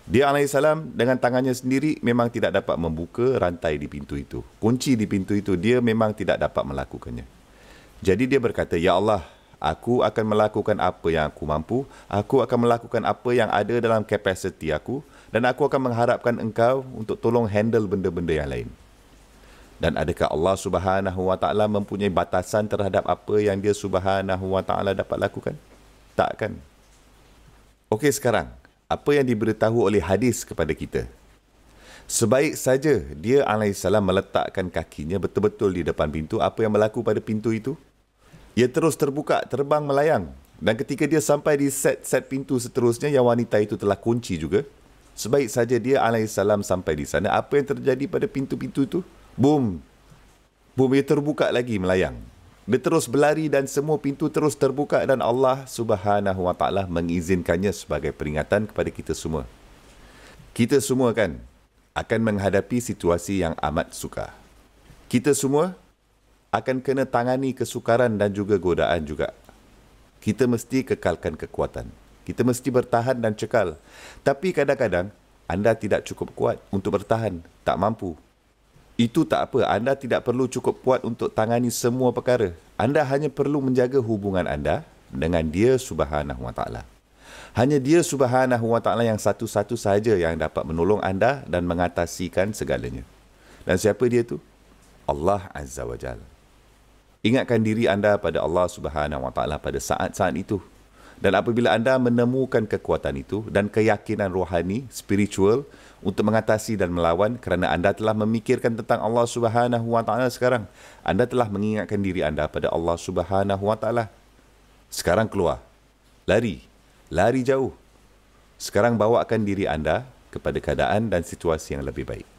Dia alaihissalam dengan tangannya sendiri memang tidak dapat membuka rantai di pintu itu. Kunci di pintu itu dia memang tidak dapat melakukannya. Jadi dia berkata, Ya Allah, aku akan melakukan apa yang aku mampu, aku akan melakukan apa yang ada dalam kapasiti aku, dan aku akan mengharapkan engkau untuk tolong handle benda-benda yang lain. Dan adakah Allah Subhanahu Wa Taala mempunyai batasan terhadap apa yang dia Subhanahu Wa Taala dapat lakukan? Takkan. Okey, sekarang apa yang diberitahu oleh hadis kepada kita? Sebaik saja dia alaihissalam meletakkan kakinya betul-betul di depan pintu, apa yang berlaku pada pintu itu? Ia terus terbuka, terbang melayang. Dan ketika dia sampai di set pintu seterusnya yang wanita itu telah kunci juga, sebaik saja dia alaihissalam sampai di sana, apa yang terjadi pada pintu-pintu itu? Boom! Boom, ia terbuka lagi melayang. Dia terus berlari dan semua pintu terus terbuka dan Allah Subhanahu Wa Taala mengizinkannya sebagai peringatan kepada kita semua. Kita semua kan akan menghadapi situasi yang amat sukar. Kita semua akan kena tangani kesukaran dan juga godaan juga. Kita mesti kekalkan kekuatan. Kita mesti bertahan dan cekal. Tapi kadang-kadang anda tidak cukup kuat untuk bertahan, tak mampu. Itu tak apa, anda tidak perlu cukup kuat untuk tangani semua perkara. Anda hanya perlu menjaga hubungan anda dengan dia Subhanahu Wa Taala. Hanya dia Subhanahu Wa Taala yang satu-satu sahaja yang dapat menolong anda dan mengatasikan segalanya. Dan siapa dia tu? Allah Azza wa Jalla. Ingatkan diri anda pada Allah Subhanahu Wa Taala pada saat-saat itu. Dan apabila anda menemukan kekuatan itu dan keyakinan rohani, spiritual untuk mengatasi dan melawan kerana anda telah memikirkan tentang Allah Subhanahu Wa Taala sekarang, anda telah mengingatkan diri anda pada Allah Subhanahu Wa Taala. Sekarang keluar. Lari jauh. Sekarang bawakan diri anda kepada keadaan dan situasi yang lebih baik.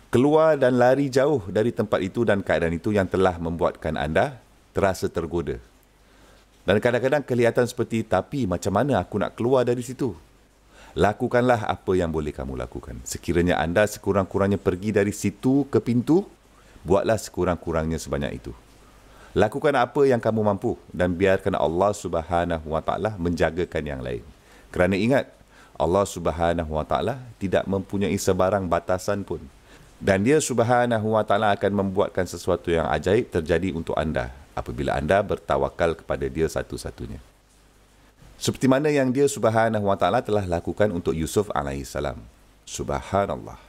Keluar dan lari jauh dari tempat itu dan keadaan itu yang telah membuatkan anda terasa tergoda. Dan kadang-kadang kelihatan seperti, tapi macam mana aku nak keluar dari situ? Lakukanlah apa yang boleh kamu lakukan. Sekiranya anda sekurang-kurangnya pergi dari situ ke pintu, buatlah sekurang-kurangnya sebanyak itu. Lakukan apa yang kamu mampu dan biarkan Allah Subhanahu Wa Taala menjagakan yang lain. Kerana ingat, Allah Subhanahu Wa Taala tidak mempunyai sebarang batasan pun. Dan dia Subhanahu Wa Taala akan membuatkan sesuatu yang ajaib terjadi untuk anda apabila anda bertawakal kepada dia satu-satunya. Seperti mana yang dia Subhanahu Wa Taala telah lakukan untuk Yusuf alaihissalam. Subhanallah.